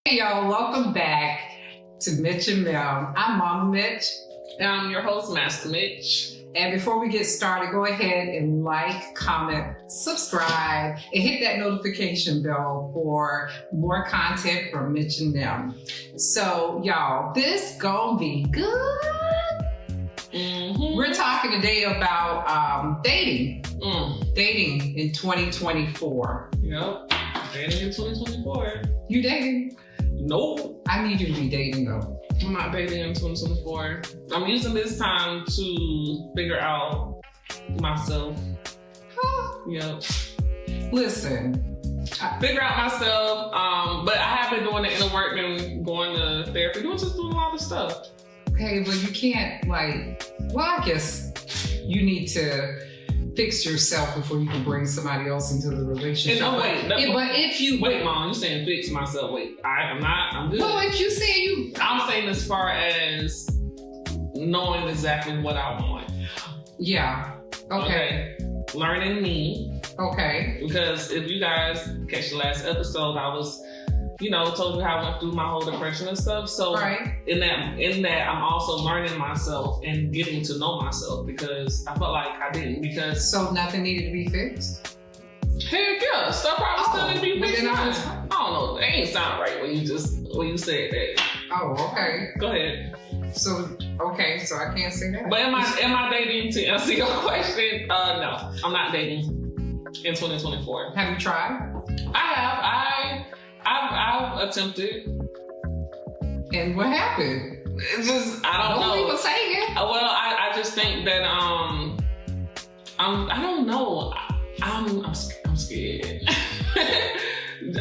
Hey y'all, welcome back to Mitch and Nem. I'm Mama Mitch. And I'm your host, Master Mitch. And before we get started, go ahead and like, comment, subscribe, and hit that notification bell for more content from Mitch and Nem. So y'all, this gonna be good. We're talking today about dating. Dating in 2024. Yep, dating in 2024. You dating? Nope. I need you to be dating though. I'm not dating in 2024. I'm using this time to figure out myself. Yep. Listen. Figure out myself. But I have been doing the inner work, been going to therapy, doing a lot of stuff. Okay, but you can't I guess you need to fix yourself before you can bring somebody else into the relationship. No, wait. But if you wait, Mom, you saying fix myself? Wait, I'm good. Well, if you say you, I'm saying as far as knowing exactly what I want. Yeah. Okay. Learning me. Okay. Because if you guys catch the last episode, I was, told you how I went through my whole depression and stuff. So in that, I'm also learning myself and getting to know myself because I felt like I didn't. So nothing needed to be fixed? Heck yeah, stuff probably still need to be fixed. I don't know, it ain't sound right when you said that. Oh, okay. Go ahead. So I can't say that. But am I dating, to answer your question? No, I'm not dating in 2024. Have you tried? I have. I've attempted. And what happened? It's just, I don't know. Don't even say it. Well, I just think that I don't know. I'm scared.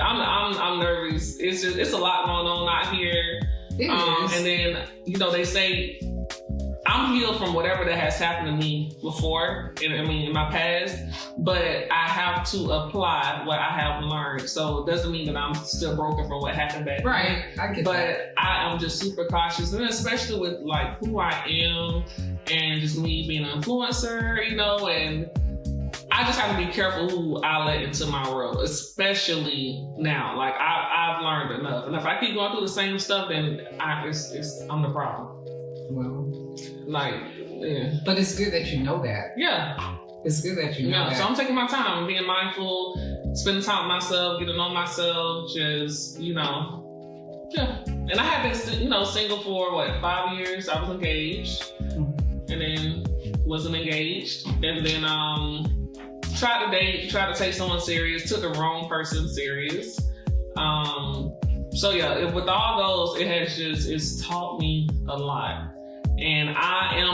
I'm nervous. It's a lot going on out here. It is. And then they say I'm healed from whatever that has happened to me before, in my past, but I have to apply what I have learned. So it doesn't mean that I'm still broken from what happened back then. Right, I get that. But I am just super cautious, and especially with who I am and just me being an influencer, and I just have to be careful who I let into my world, especially now. I've learned enough, and if I keep going through the same stuff, then I'm the problem. Well, yeah. But it's good that you know that. Yeah. It's good that you know that. So I'm taking my time, being mindful, spending time with myself, getting to know myself, just, yeah. And I have been, single for 5 years. I was engaged, and then wasn't engaged, and then tried to date, tried to take someone serious, took the wrong person serious. So yeah, with all those, it's taught me a lot. And I am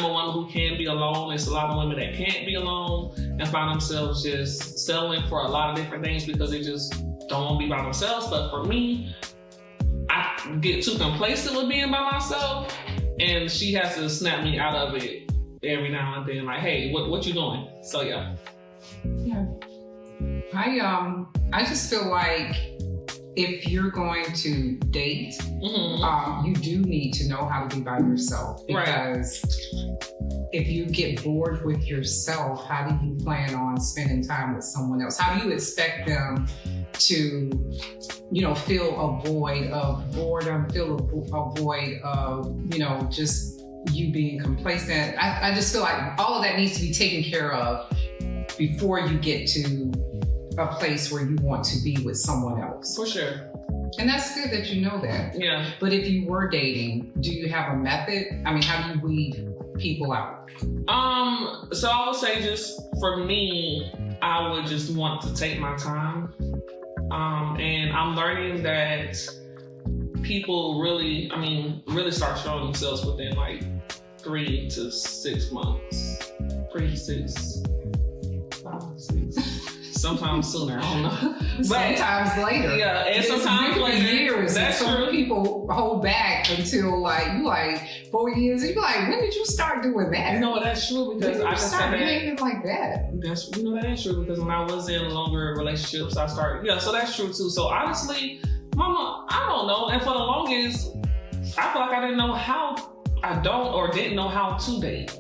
a woman who can be alone. There's a lot of women that can't be alone and find themselves just settling for a lot of different things because they just don't want to be by themselves. But for me, I get too complacent with being by myself, and she has to snap me out of it every now and then. Like, hey, what you doing? So yeah. Yeah. I just feel like if you're going to date, you do need to know how to be by yourself, because if you get bored with yourself, how do you plan on spending time with someone else? How do you expect them to, fill a void of boredom, fill a void of, just you being complacent? I just feel like all of that needs to be taken care of before you get to a place where you want to be with someone else. For sure. And that's good that you know that. Yeah. But if you were dating, do you have a method? How do you weed people out? So I would say, just for me, I would just want to take my time. And I'm learning that people really start showing themselves within 3 to 6 months. 3 to 6. 5, 6. Sometimes sooner, I don't know. Sometimes later. Yeah, and sometimes later. Years. That's some true. People hold back until 4 years. And you're like, when did you start doing that? That's true, because I just started behaving like that. That is true, because when I was in longer relationships, I started. So that's true too. So honestly, Mama, I don't know. And for the longest, I feel like I didn't know how to date,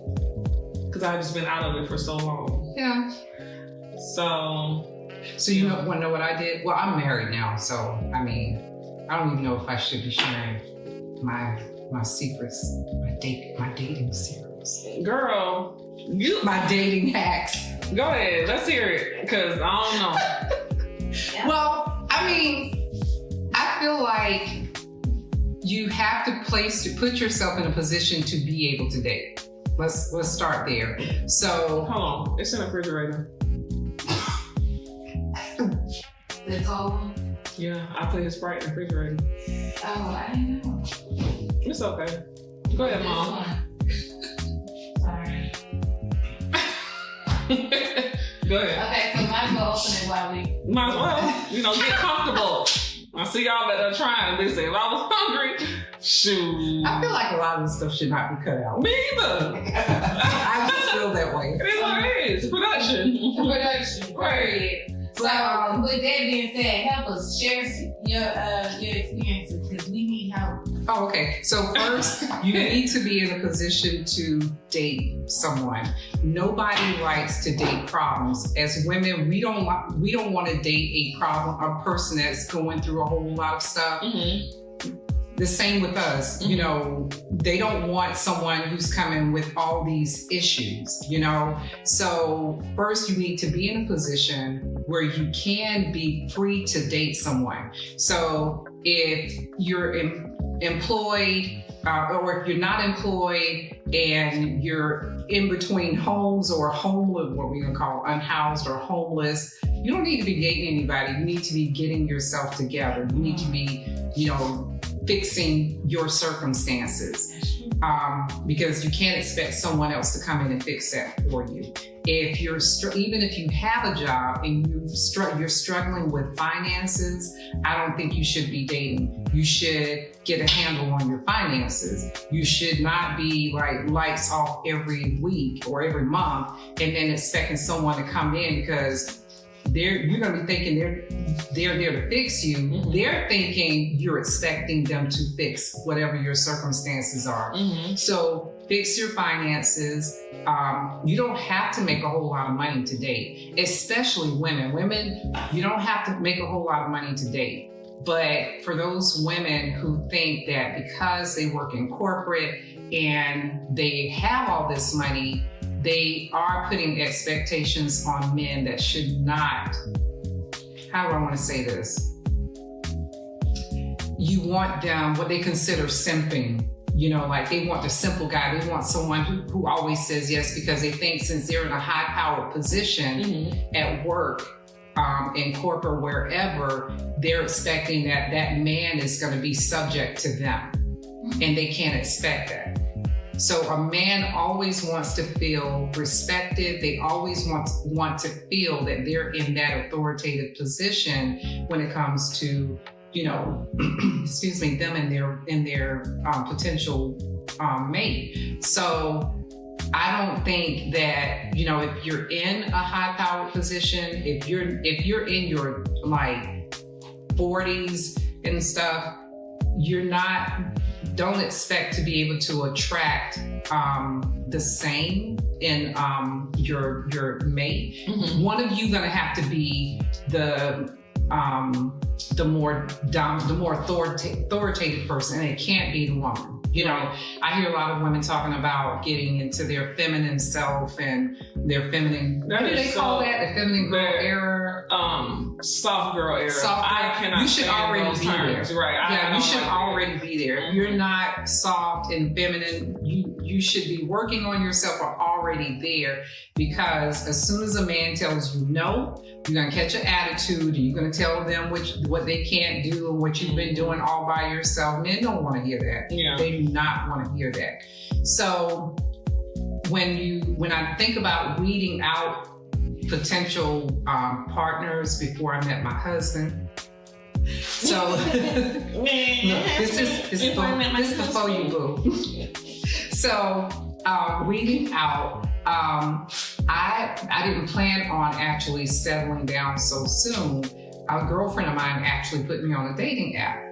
because I just been out of it for so long. Yeah. So you want to know what I did? Well, I'm married now, so I don't even know if I should be sharing my secrets, my dating secrets. Girl, my dating hacks. Go ahead, let's hear it, because I don't know. Well, I mean, I feel like you have to put yourself in a position to be able to date. Let's start there. So hold on, it's in the refrigerator. The cold one? Yeah, I put his Sprite in the refrigerator. Oh, I didn't know. It's okay. Go ahead, Mom. Sorry. Go ahead. Okay, so might as well open it while we... Might as well, get comfortable. I see y'all better trying. Listen, if I was hungry, shoot. I feel like a lot of this stuff should not be cut out. Me either. I just feel that way. It is what it is. Production. Right. So, with that being said, help us share your experiences, because we need help. Oh, okay. So first, you need to be in a position to date someone. Nobody likes to date problems. As women, we don't want to date a person that's going through a whole lot of stuff. Mm-hmm. The same with us. Mm-hmm. They don't want someone who's coming with all these issues. So first, you need to be in a position where you can be free to date someone. So if you're employed or if you're not employed and you're in between homes or homeless, what we're gonna call unhoused or homeless, you don't need to be dating anybody. You need to be getting yourself together. You need to be, fixing your circumstances. Because you can't expect someone else to come in and fix that for you. If you're even if you have a job and you're struggling with finances, I don't think you should be dating. You should get a handle on your finances. You should not be like lights off every week or every month and then expecting someone to come in because you're going to be thinking they're there to fix you. Mm-hmm. They're thinking you're expecting them to fix whatever your circumstances are. Mm-hmm. So fix your finances. You don't have to make a whole lot of money to date, especially women. Women, you don't have to make a whole lot of money to date. But for those women who think that because they work in corporate and they have all this money, they are putting expectations on men that should not. How do I want to say this? You want them, what they consider simping. Like they want the simple guy. They want someone who always says yes because they think since they're in a high-powered position mm-hmm. at work, in corporate, wherever, they're expecting that man is going to be subject to them. Mm-hmm. And they can't expect that. So a man always wants to feel respected. They always want to feel that they're in that authoritative position when it comes to, excuse me, them and their potential mate. So I don't think that, if you're in a high-powered position, if you're in your like 40s and stuff, don't expect to be able to attract the same in your mate. Mm-hmm. One of you gonna have to be the more authoritative person, and it can't be the woman. I hear a lot of women talking about getting into their feminine self and their feminine. What do they call that? The feminine girl era. Soft girl era. I cannot. You should already be there, right? Yeah, you should already be there. If you're not soft and feminine, you should be working on yourself or already there, because as soon as a man tells you no, you're gonna catch an attitude and you're gonna tell them what they can't do and what you've been doing all by yourself. Men don't want to hear that. Yeah. They do not want to hear that. So when I think about weeding out potential partners before I met my husband. So this is before you boo. So weeding out, I didn't plan on actually settling down so soon. A girlfriend of mine actually put me on a dating app.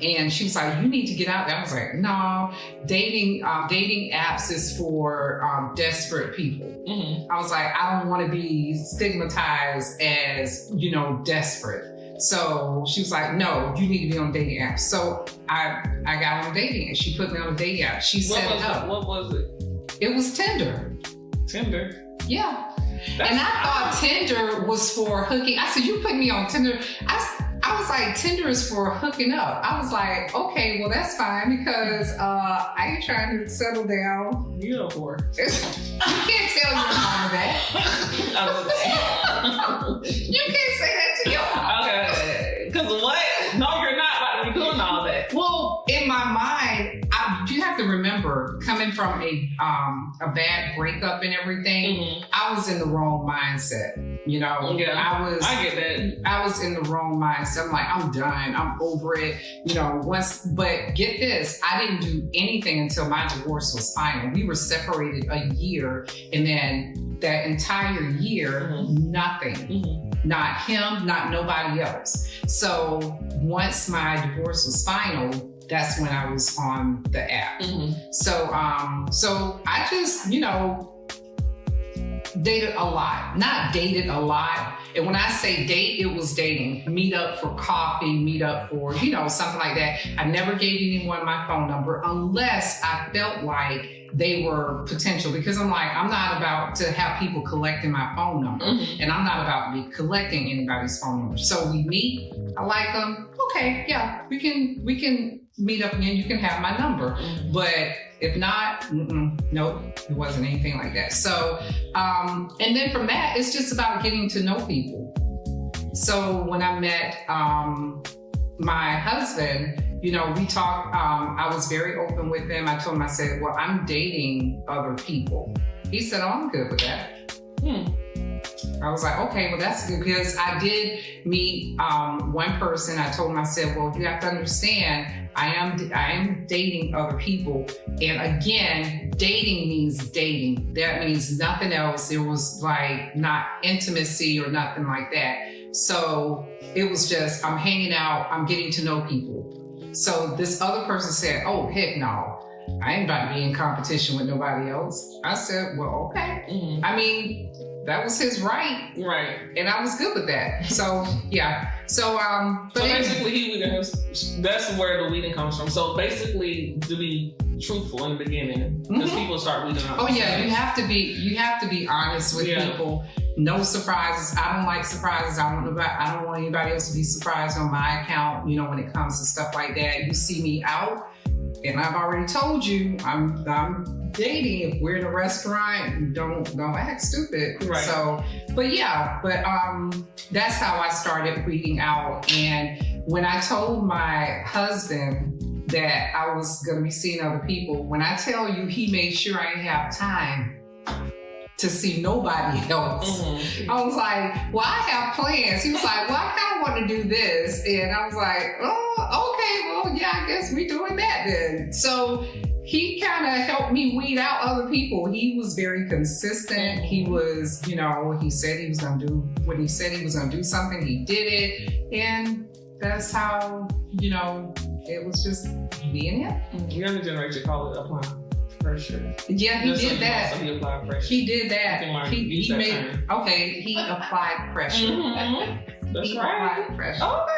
And she was like, you need to get out there. I was like, no, dating apps is for desperate people. Mm-hmm. I was like, I don't want to be stigmatized as, desperate. So she was like, no, you need to be on dating apps. So I got on dating and she put me on a dating app. She set it up. What was it? It was Tinder. Tinder? Yeah. And I thought Tinder was for hooking. I said, you put me on Tinder. I was like, Tinder is for hooking up. I was like, okay, well, that's fine because I ain't trying to settle down. You know for. You can't tell your mama that. You can't say that to your mama. Okay. Because what? No, you're not about to be doing all that. Well, in my mind, you have to remember, coming from a bad breakup and everything, I was in the wrong mindset. You know, yeah, I get that. I was in the wrong mindset. I'm like, I'm done. I'm over it. You know, but get this, I didn't do anything until my divorce was final. We were separated a year, and then that entire year, nothing. Not him, not nobody else. So once my divorce was final, that's when I was on the app. So I just, you know, dated a lot. Not dated a lot. And when I say date, it was dating. Meet up for coffee, meet up for, you know, something like that. I never gave anyone my phone number unless I felt like they were potential, because I'm like, I'm not about to have people collecting my phone number, and I'm not about to be collecting anybody's phone number. So we meet, I like them, okay, yeah, we can meet up again, you can have my number. But if not, nope, it wasn't anything like that. So, and then from that, it's just about getting to know people. So when I met my husband, you know, we talked, I was very open with him. I told him, I said, well, I'm dating other people. He said, oh, I'm good with that. I was like, okay, well, that's good, because I did meet one person. I told him, I said, well, you have to understand, I am dating other people. And again, dating means dating. That means nothing else. It was like not intimacy or nothing like that. So it was just, I'm hanging out, I'm getting to know people. So this other person said, oh, heck no. I ain't about to be in competition with nobody else. I said, well, okay. I mean, that was his right. Right. And I was good with that. So, yeah. So, but so basically, that's where the weeding comes from. So basically, to be truthful in the beginning, because people start weeding out. Oh yeah, you have to be honest with people. No surprises. I don't like surprises. I don't want anybody else to be surprised on my account. You know, when it comes to stuff like that, you see me out, and I've already told you I'm dating. If we're in a restaurant, don't act stupid. Right. So, but that's how I started weeding out. And when I told my husband that I was going to be seeing other people, when I tell you, he made sure I didn't have time to see nobody else. I was like, well, I have plans. He was like, well, I kind of want to do this. And I was like, oh, okay, well, yeah, I guess we're doing that then. So he kind of helped me weed out other people. He was very consistent. He was, you know, he said he was going to do, when he said he was going to do something, he did it. And that's how, you know, it was just being it. Younger generation call it applying pressure. Yeah, he did that. So he applied pressure. He did that. He applied pressure. That's he right. applied pressure. Okay.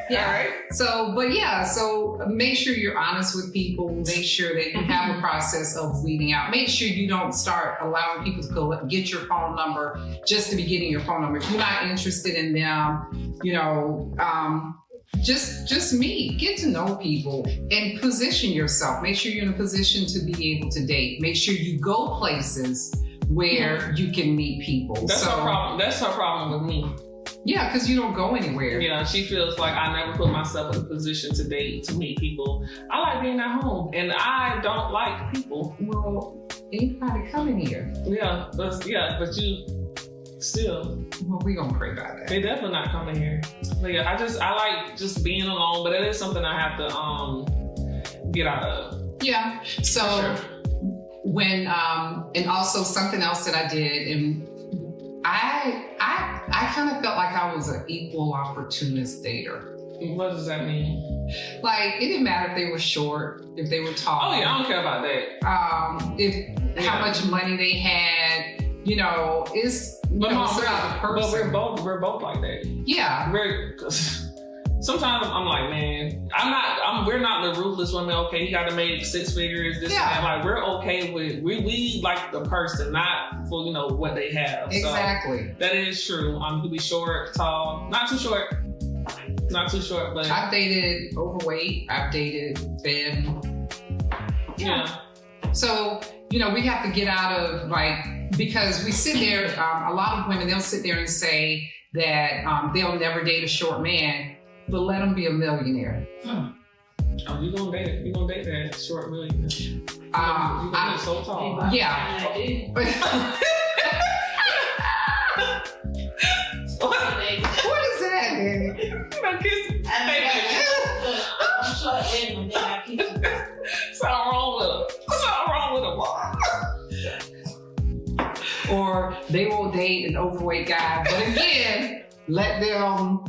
Yeah. All right. So make sure you're honest with people. Make sure that you have a process of weeding out. Make sure you don't start allowing people to get your phone number just to be getting your phone number. If you're not interested in them, you know, just meet, get to know people, and position yourself. Make sure you're in a position to be able to date. Make sure you go places where you can meet people. That's her problem. That's her problem with me. Yeah, because you don't go anywhere. Yeah, she feels like I never put myself in a position to date, to meet people. I like being at home, and I don't like people. Well, anybody coming here? Yeah, but you still. Well, we gonna pray about that. They definitely not coming here. But yeah, I like just being alone, but it is something I have to get out of. Yeah. So when and also something else that I did, and I kind of felt like I was an equal opportunist dater. What does that mean? Like, it didn't matter if they were short, if they were tall. Oh yeah, I don't care about that. How much money they had, you know, it's about the person. But we're both like that. Yeah. sometimes I'm like, man, we're not the ruthless women. Okay, you got to make 6 figures, this and that. Like, we're okay with, we like the person, not for, what they have. Exactly. So, that is true. You could be short, tall, not too short, but. I've dated overweight, I've dated thin. Yeah. So, we have to get out of, because we sit there, a lot of women, they'll sit there and say that they'll never date a short man, but let them be a millionaire. Oh, you gonna date that short millionaire? You gonna be so tall. Yeah. What is that, man? I'm short and then I keep Something wrong with them. Or they will date an overweight guy, but again, let them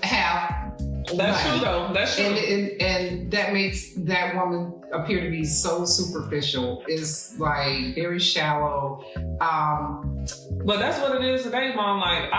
have. That's true, though. That's true. And that makes that woman appear to be so superficial. It's like very shallow. But that's what it is today, Mom. Like,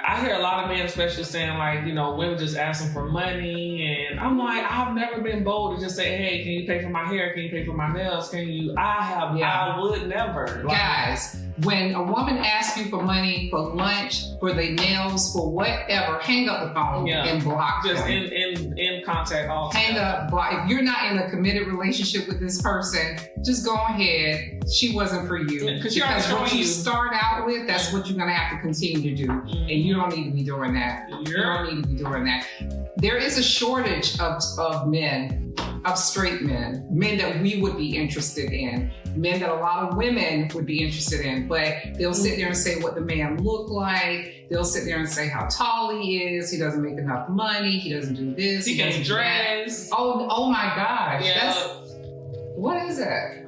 I hear a lot of men especially saying, like, women just asking for money. And I'm like, I've never been bold to just say, hey, can you pay for my hair? Can you pay for my nails? I would never. Guys, when a woman asks you for money, for lunch, for their nails, for whatever, hang up the phone and block just them. in contact all the Hang up, block. If you're not in a committed relationship with this person, just go ahead. She wasn't for you. Because what you start out with, that's what you're going to have to continue to do. And you don't need to be doing that. You don't need to be doing that. There is a shortage of men, of straight men that we would be interested in, men that a lot of women would be interested in, but they'll sit there and say what the man look like. They'll sit there and say how tall he is. He doesn't make enough money. He doesn't do this. He can't dress. Oh my gosh. Yeah. What is that?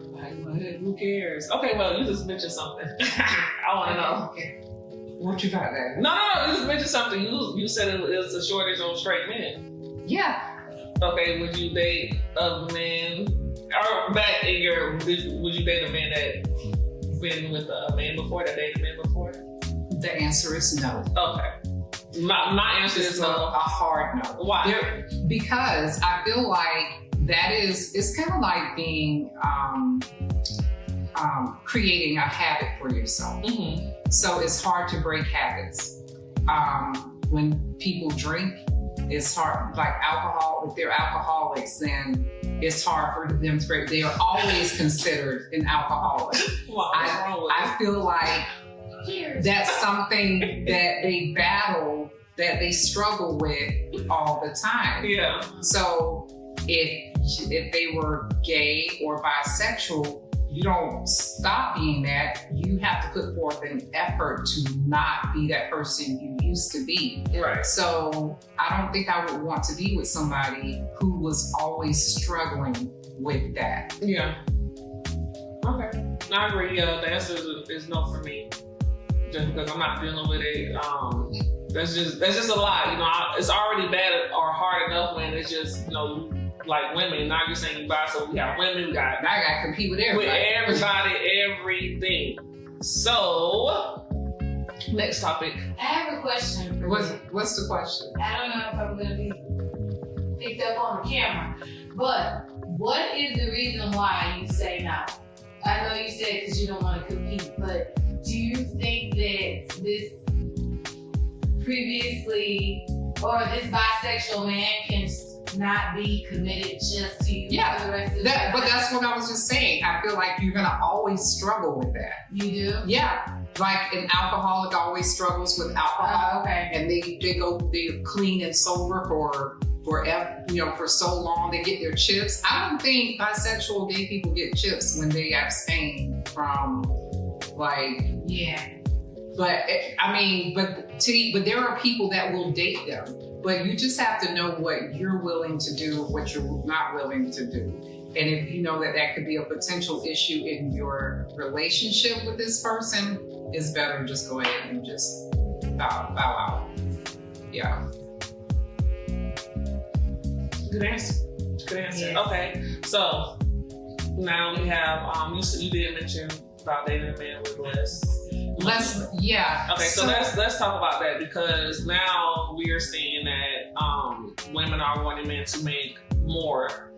Who cares? Okay, well, you just mentioned something. I want to know. Okay. What you got there? No, you just mentioned something. You said it was a shortage on straight men. Yeah. Okay, would you date a man, or back in would you date a man that been with a man before, that dated a man before? The answer is no. Okay. My answer is no. A hard no. Why? Because I feel like it's kind of like being, creating a habit for yourself. Mm-hmm. So it's hard to break habits. When people drink, it's hard, like alcohol, if they're alcoholics, then it's hard for them to break. They are always considered an alcoholic. I feel like that's something that they battle, that they struggle with all the time. Yeah. So if they were gay or bisexual, you don't stop being that. You have to put forth an effort to not be that person you used to be. Right. So I don't think I would want to be with somebody who was always struggling with that. Yeah. Okay. I agree. The answer is no for me. Just because I'm not dealing with it. That's just a lot. It's already bad or hard enough when it's just, like women. Now you're saying you buy, so we got women, I gotta compete with everybody. Everything. So, next topic. I have a question for you. What's the question? I don't know if I'm gonna be picked up on the camera, but what is the reason why you say no? I know you said because you don't want to compete, but do you think that this previously or this bisexual man can not be committed just to you for the rest of but that's what I was just saying. I feel like you're gonna always struggle with that. You do? Yeah. Like an alcoholic always struggles with alcohol. Okay. And they're clean and sober for so long. They get their chips. I don't think bisexual gay people get chips when they abstain from But there are people that will date them. But you just have to know what you're willing to do, what you're not willing to do. And if you know that could be a potential issue in your relationship with this person, it's better to just go ahead and just bow out. Yeah. Good answer. Yes. Okay. So now we have, you did mention about dating a man with less. Okay, so let's talk about that, because now we are seeing that women are wanting men to make more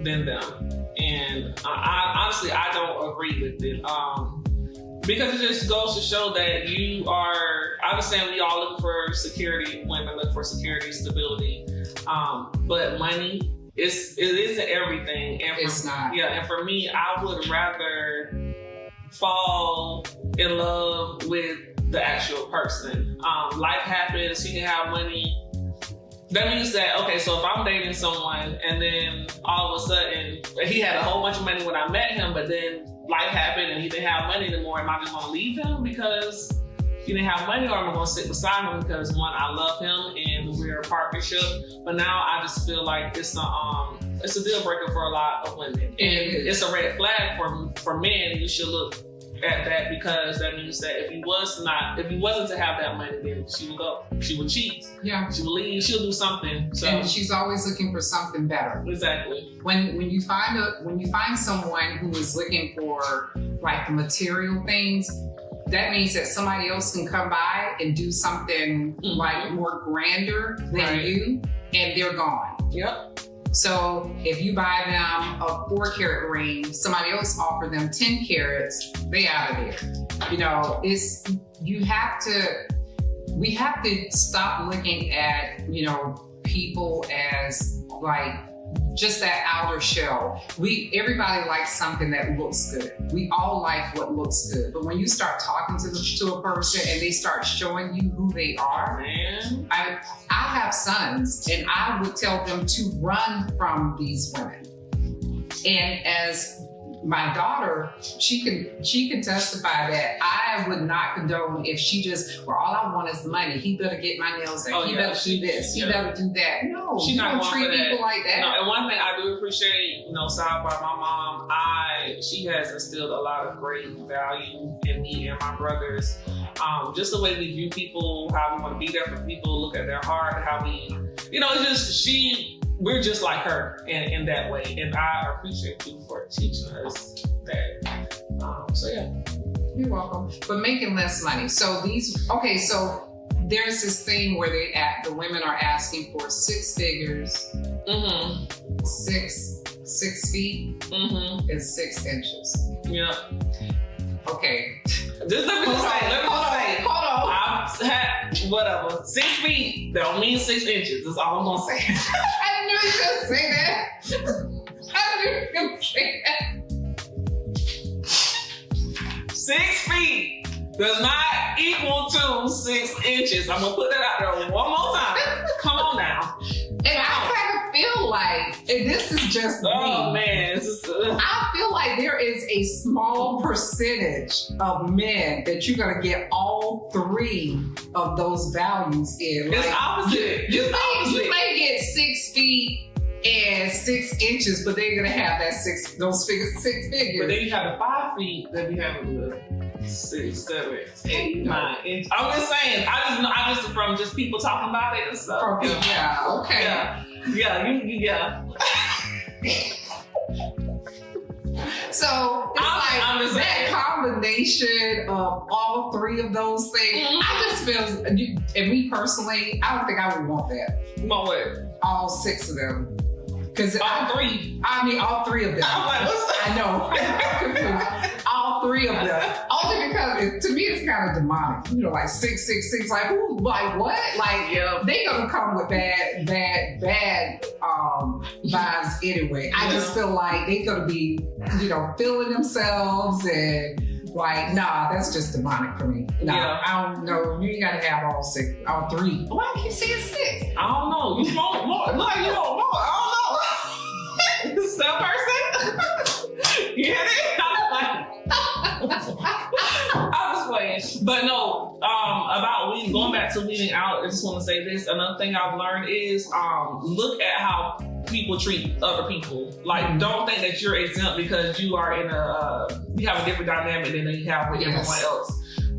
than them, and I honestly I don't agree with it, because it just goes to show that I understand we all look for security, women look for security, stability, but money it isn't everything, and it's not. Yeah, and for me, I would rather fall in love with the actual person. Life happens, he can have money. That means that, okay, so if I'm dating someone and then all of a sudden he had a whole bunch of money when I met him, but then life happened and he didn't have money anymore, am I just gonna leave him because he didn't have money, or am I gonna sit beside him because one, I love him and we're a partnership? But now I just feel like it's a deal breaker for a lot of women. And it's a red flag for men. You should look at that, because that means that if he wasn't to have that money, then she would cheat. Yeah. She would leave, she'll do something. So. And she's always looking for something better. Exactly. When you find someone who is looking for like material things, that means that somebody else can come by and do something like more grander than you, and they're gone. Yep. So if you buy them a 4-carat ring, somebody else offer them 10 carats, they out of there. You know, we have to stop looking at, you know, people as like just that outer shell. Everybody likes something that looks good. We all like what looks good. But when you start talking to a person and they start showing you who they are, man. I have sons, and I would tell them to run from these women. And as my daughter, she can testify that I would not condone if she just, well, all I want is the money. He better get my nails done. He better do this. He better do that. No, she's you not don't treat people like that. No, and one thing I do appreciate, you know, side by my mom, she has instilled a lot of great value in me and my brothers. Just the way we view people, how we want to be there for people, look at their heart, how we, you know, it's just we're just like her in that way. And I appreciate you for teaching us that. So yeah. You're welcome. But making less money. So there's this thing where the women are asking for 6 figures, 6 feet, and 6 inches. Yeah. Okay. Just let me say. Hold on. I've had whatever. 6 feet don't mean 6 inches. That's all I'm gonna say. I knew you were gonna say that. I knew you were gonna say that. 6 feet does not equal to 6 inches. I'm gonna put that out there one more time. Come on now. And I kind of feel like, and this is just me. Man, I feel like there is a small percentage of men that you're gonna get all 3 of those values in. It's like, opposite. You may get 6 feet and 6 inches, but they're gonna have those 6 figures. But then you have the 5 feet that we have the 6, 7, 8, 9 inches. I'm just saying. I just from just people talking about it and stuff. Yeah. Okay. Yeah. So it's that combination of all 3 of those things. I just feel, and me personally, I don't think I would want that. Want what? All 6 of them. Because all 3. I mean, all 3 of them. I'm like, what's that? I know. All 3 of them. Only because to me it's kind of demonic. You know, like 666. Like who? Like what? Like they gonna come with bad vibes anyway. I just feel like they gonna be, you know, feeling themselves and. Like, nah, that's just demonic for me. Nah, I don't know. You ain't gotta have all 6, all 3. Why do you saying 6? I don't know. You want more? Look like you want more. I don't know. This that person? You hear it? I'm just playing. But no, about going back to weeding out, I just want to say this. Another thing I've learned is look at how people treat other people. Like, don't think that you're exempt because you are you have a different dynamic than you have with everyone else.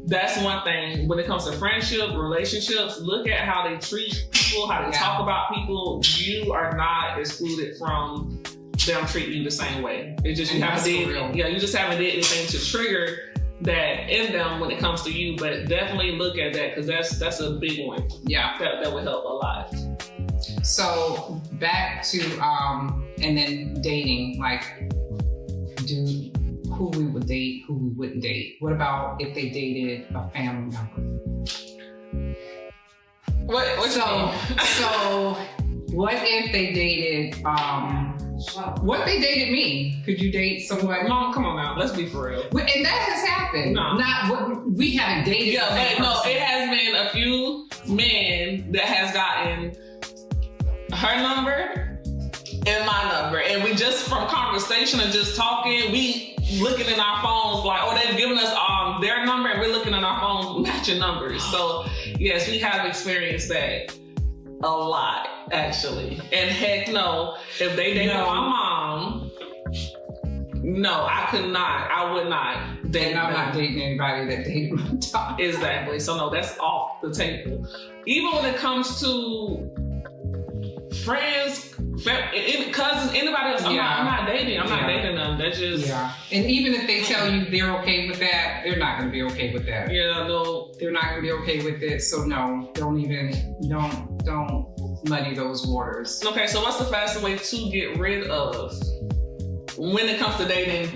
That's one thing. When it comes to friendship, relationships, look at how they treat people, how they talk about people. You are not excluded from them treating you the same way. It's just you just haven't did anything to trigger that in them when it comes to you, but definitely look at that because that's a big one. Yeah. That would help a lot. So back to and then dating, like who we would date, who we wouldn't date. What about if they dated a family member? So what if they dated what if they dated me? Could you date someone? No, come on now. Let's be for real. And that has happened. No. We haven't dated. Yeah, but no, it has been a few men that has gotten her number and my number. And we just, from conversation and just talking, we looking in our phones like, oh, they've given us their number and we're looking at our phones matching numbers. So yes, we have experienced that a lot, actually. And heck no, if they dated my mom, no, I could not. I would not date. I'm not dating anybody that dated my daughter. Exactly. So no, that's off the table. Even when it comes to friends, cousins, anybody else, I'm not dating. I'm not dating them. That's just And even if they tell you they're okay with that, they're not going to be okay with that. Yeah, no, they're not going to be okay with it. So no, don't muddy those waters. Okay, so what's the fastest way to get rid of? When it comes to dating,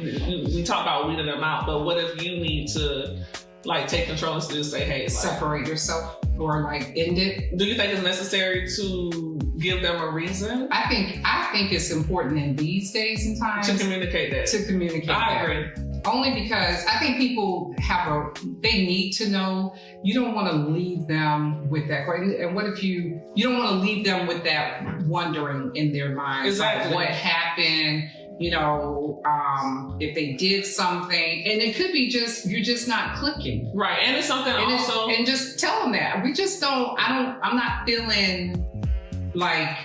we talk about weeding them out, but what if you need to like take control and just say, hey, like, separate yourself or like end it? Do you think it's necessary to give them a reason? I think it's important in these days and times to communicate that. I agree. Only because I think people they need to know. You don't want to leave them with that. And what if you don't want to leave them with that wondering in their minds, exactly, like what happened, if they did something, and it could be you're just not clicking. Right, and it's something also. And just tell them that. I'm not feeling like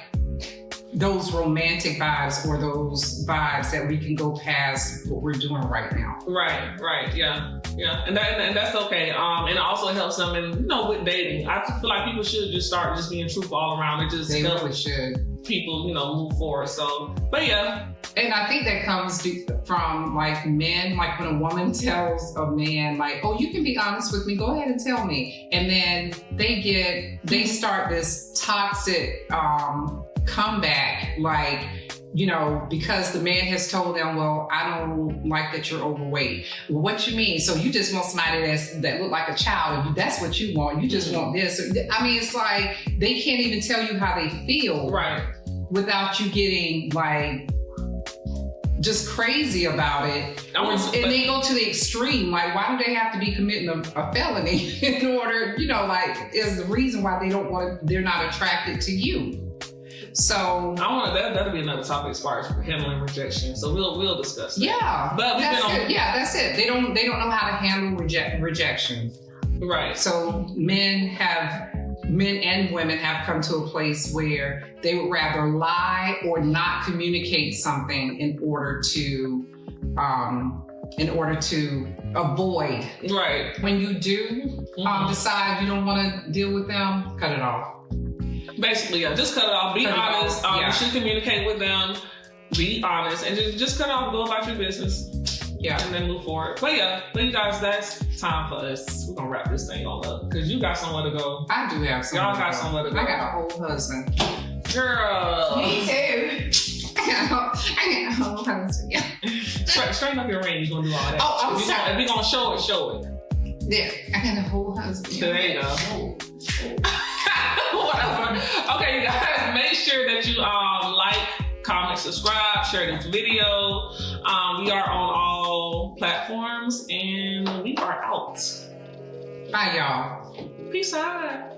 those romantic vibes or those vibes that we can go past what we're doing right now. Right, yeah. And that's okay. And it also helps them with dating. I feel like people should just start just being truthful all around. They really should. People, move forward. So, but yeah. And I think that comes from like men, like when a woman tells a man like, oh, you can be honest with me, go ahead and tell me. And then they start this toxic comeback, like, because the man has told them, well, I don't like that you're overweight. Well, what you mean? So you just want somebody that look like a child. That's what you want. You just want this. I mean, it's like they can't even tell you how they feel, right, without you getting like just crazy about it. They go to the extreme. Like, why do they have to be committing a felony in order, is the reason why they're not attracted to you. So that'll be another topic as far as handling rejection. So we'll discuss that. Yeah, but that's it. They don't know how to handle rejection. Right. So men and women have come to a place where they would rather lie or not communicate something in order to avoid. Right. When you do decide you don't want to deal with them, cut it off. Basically, yeah, just cut it off. Be honest. You should communicate with them. Be honest, and just cut it off. Go about your business. Yeah, and then move forward. But yeah, you guys, that's time for us. We're gonna wrap this thing all up because you got somewhere to go. I do have somewhere. Y'all got somewhere to go. I got a whole husband. Girl. Me too. I got a whole husband. Yeah. Straighten up your ring. You're gonna do all that. Oh, I'm sorry. If we're gonna show it. There, I got a whole husband. There you go. Whatever. Okay, you guys, make sure that you like, comment, subscribe, share this video. We are on all platforms and we are out. Bye, y'all. Peace out.